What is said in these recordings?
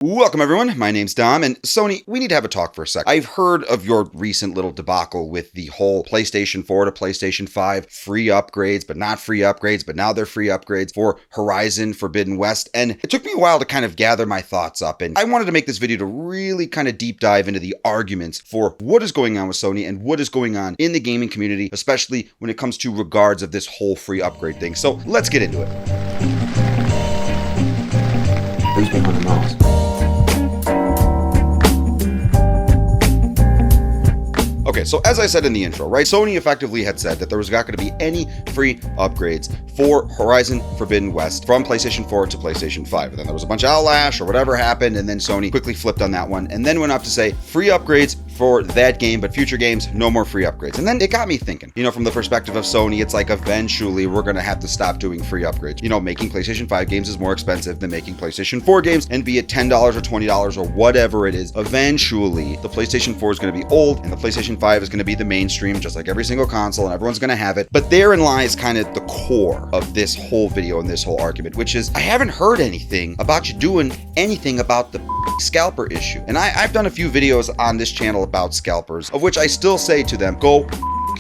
Welcome everyone, my name's Dom, and Sony, we need to have a talk for a sec. I've heard of your recent little debacle with the whole PlayStation 4 to PlayStation 5 free upgrades, but not free upgrades, but now they're free upgrades for Horizon Forbidden West, and it took me a while to kind of gather my thoughts up, and I wanted to make this video to really kind of deep dive into the arguments for what is going on with Sony and what is going on in the gaming community, especially when it comes to regards of this whole free upgrade thing. So let's get into it. Who's behind the mask? Okay, so as I said in the intro, right, Sony effectively had said that there was not going to be any free upgrades for Horizon Forbidden West from PlayStation 4 to PlayStation 5. And then there was a bunch of outlash or whatever happened, and then Sony quickly flipped on that one and then went up to say free upgrades for that game, but future games, no more free upgrades. And then it got me thinking, from the perspective of Sony, it's like eventually we're going to have to stop doing free upgrades. Making PlayStation 5 games is more expensive than making PlayStation 4 games, and be it $10 or $20 or whatever it is, eventually the PlayStation 4 is going to be old and the PlayStation 5 is going to be the mainstream, just like every single console, and everyone's going to have it. But therein lies kind of the core of this whole video and this whole argument, which is I haven't heard anything about you doing anything about the scalper issue. And I've done a few videos on this channel about scalpers, of which I still say to them, go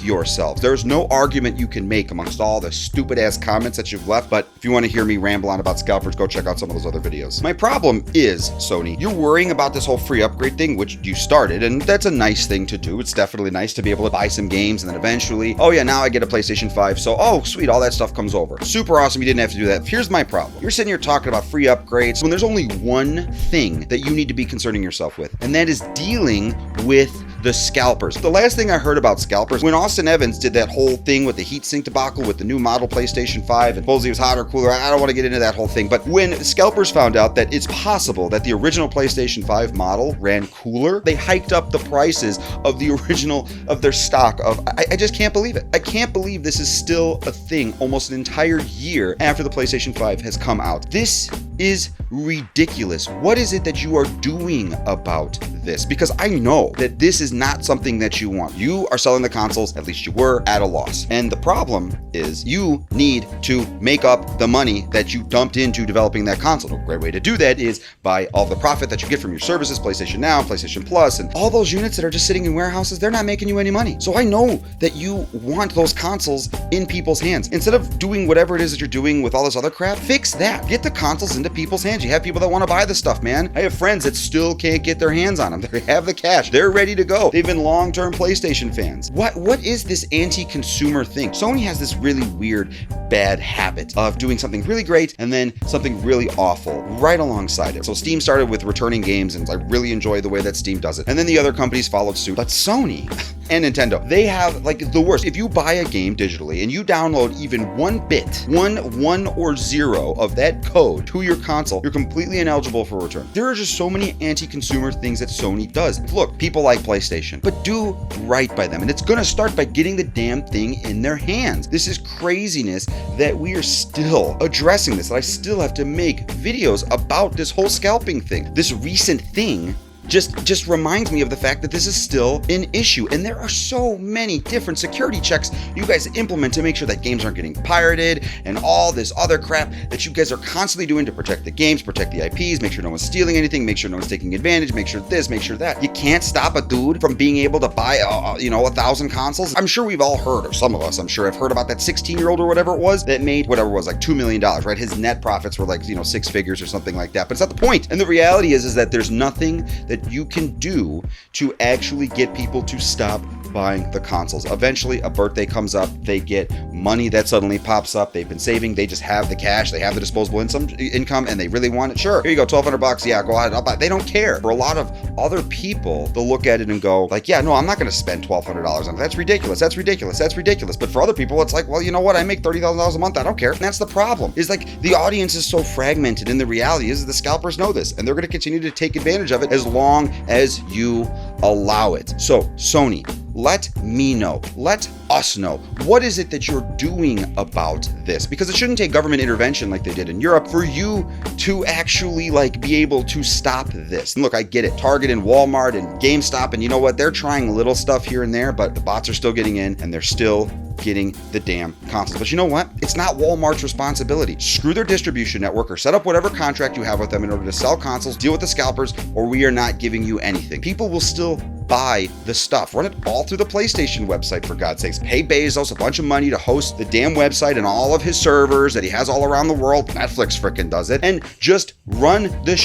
yourselves. There's no argument you can make amongst all the stupid ass comments that you've left, but if you want to hear me ramble on about scalpers, go check out some of those other videos. My problem is, Sony, you're worrying about this whole free upgrade thing, which you started, and that's a nice thing to do. It's definitely nice to be able to buy some games, and then eventually, oh yeah, now I get a PlayStation 5, so oh sweet, all that stuff comes over. Super awesome, you didn't have to do that. Here's my problem. You're sitting here talking about free upgrades when there's only one thing that you need to be concerning yourself with, and that is dealing with the scalpers. The last thing I heard about scalpers, when Austin Evans did that whole thing with the heatsink debacle with the new model PlayStation 5, and supposedly it was hotter, cooler, I don't want to get into that whole thing, but when scalpers found out that it's possible that the original PlayStation 5 model ran cooler, they hiked up the prices of the original of their stock of, I just can't believe it. I can't believe this is still a thing almost an entire year after the PlayStation 5 has come out. This is ridiculous. What is it that you are doing about this? Because I know that this is not something that you want. You are selling the consoles, at least you were, at a loss. And the problem is you need to make up the money that you dumped into developing that console. A great way to do that is by all the profit that you get from your services, PlayStation Now, PlayStation Plus, and all those units that are just sitting in warehouses, they're not making you any money. So I know that you want those consoles in people's hands. Instead of doing whatever it is that you're doing with all this other crap, fix that. Get the consoles into people's hands. You have people that want to buy the stuff, man. I have friends that still can't get their hands on them. They have the cash. They're ready to go. They've been long-term PlayStation fans. What is this anti-consumer thing? Sony has this really weird, bad habit of doing something really great and then something really awful right alongside it. So Steam started with returning games, and I really enjoy the way that Steam does it. And then the other companies followed suit. But Sony and Nintendo, they have like the worst. If you buy a game digitally and you download even one bit, one or zero of that code to your console, you're completely ineligible for return. There are just so many anti-consumer things that Sony does. Look, people like PlayStation, but do right by them. And it's gonna start by getting the damn thing in their hands. This is craziness that we are still addressing this, that I still have to make videos about this whole scalping thing. This recent thing just reminds me of the fact that this is still an issue, and there are so many different security checks you guys implement to make sure that games aren't getting pirated and all this other crap that you guys are constantly doing to protect the games, protect the IPs, make sure no one's stealing anything, make sure no one's taking advantage, make sure this, make sure that. You can't stop a dude from being able to buy 1,000 consoles. I'm sure we've all heard, or some of us I'm sure have heard about that 16-year-old or whatever it was that made whatever it was, like $2 million, right? His net profits were like 6 figures or something like that, but it's not the point. And the reality is that there's nothing that you can do to actually get people to stop buying the consoles. Eventually a birthday comes up, they get money that suddenly pops up, they've been saving, they just have the cash, they have the disposable income, and they really want it. Sure, here you go, $1,200, yeah, go ahead, I'll buy. They don't care. For a lot of other people, they'll look at it and go like, yeah, no, I'm not going to spend $1,200 on it. That's ridiculous, that's ridiculous, that's ridiculous. But for other people, it's like, well, you know what, I make $30,000 a month, I don't care. And that's the problem, is like the audience is so fragmented, and the reality is the scalpers know this, and they're going to continue to take advantage of it as long as you allow it. So Sony, let me know, let us know, what is it that you're doing about this? Because it shouldn't take government intervention like they did in Europe for you to actually be able to stop this. And look, I get it, Target and Walmart and GameStop, and you know what, they're trying little stuff here and there, but the bots are still getting in and they're still getting the damn consoles. But you know what? It's not Walmart's responsibility. Screw their distribution network or set up whatever contract you have with them in order to sell consoles, deal with the scalpers, or we are not giving you anything. People will still buy the stuff. Run it all through the PlayStation website, for God's sakes. Pay Bezos a bunch of money to host the damn website and all of his servers that he has all around the world. Netflix frickin' does it. And just run the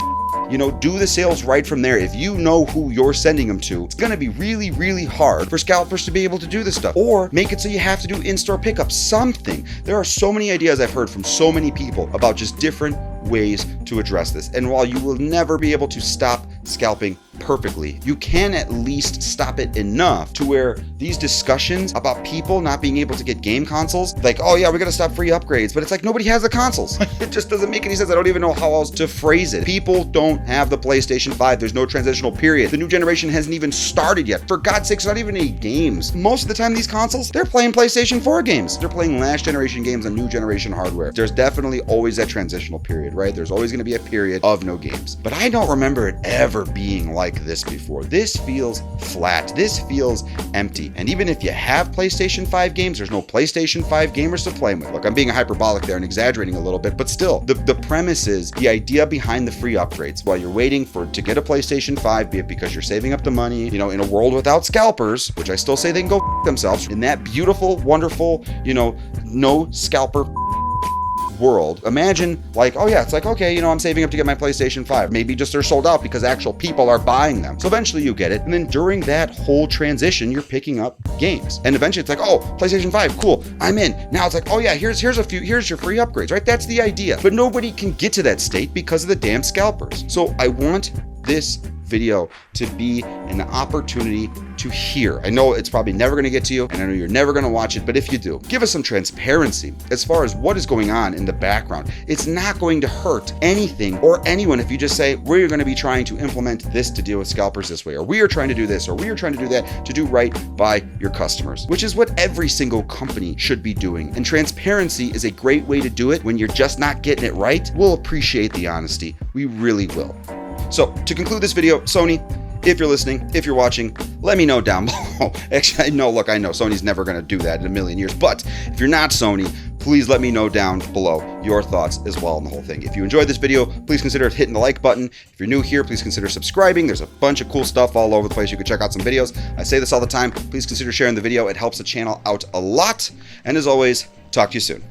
do the sales right from there. If you know who you're sending them to, it's gonna be really, really hard for scalpers to be able to do this stuff. Or make it so you have to do in-store pickup, something. There are so many ideas I've heard from so many people about just different ways to address this. And while you will never be able to stop scalping perfectly, you can at least stop it enough to where these discussions about people not being able to get game consoles, like, oh yeah, we're gonna stop free upgrades, but it's like nobody has the consoles. It just doesn't make any sense. I don't even know how else to phrase it. People don't have the PlayStation 5. There's no transitional period. The new generation hasn't even started yet. For God's sakes, not even any games. Most of the time, these consoles, they're playing PlayStation 4 games. They're playing last generation games on new generation hardware. There's definitely always that transitional period, right? There's always going to be a period of no games. But I don't remember it ever being like this before. This feels flat. This feels empty. And even if you have PlayStation 5 games, there's no PlayStation 5 gamers to play with. Look, I'm being hyperbolic there and exaggerating a little bit, but still, the premise is the idea behind the free upgrades. While you're waiting to get a PlayStation 5, be it because you're saving up the money, in a world without scalpers, which I still say they can go themselves, in that beautiful, wonderful, no scalper world. Imagine like, oh yeah, it's like, okay, I'm saving up to get my PlayStation 5. Maybe just they're sold out because actual people are buying them. So eventually you get it. And then during that whole transition, you're picking up games. And eventually it's like, oh, PlayStation 5, cool, I'm in. Now it's like, oh yeah, here's your free upgrades, right? That's the idea. But nobody can get to that state because of the damn scalpers. So I want this video to be an opportunity to hear. I know it's probably never going to get to you, and I know you're never going to watch it, but if you do, give us some transparency as far as what is going on in the background. It's not going to hurt anything or anyone if you just say, we're going to be trying to implement this to deal with scalpers this way, or we are trying to do this, or we are trying to do that to do right by your customers, which is what every single company should be doing. And transparency is a great way to do it when you're just not getting it right. We'll appreciate the honesty. We really will. So to conclude this video, Sony, if you're listening, if you're watching, let me know down below. Actually, I know Sony's never going to do that in a million years, but if you're not Sony, please let me know down below your thoughts as well on the whole thing. If you enjoyed this video, please consider hitting the like button. If you're new here, please consider subscribing. There's a bunch of cool stuff all over the place. You can check out some videos. I say this all the time. Please consider sharing the video. It helps the channel out a lot. And as always, talk to you soon.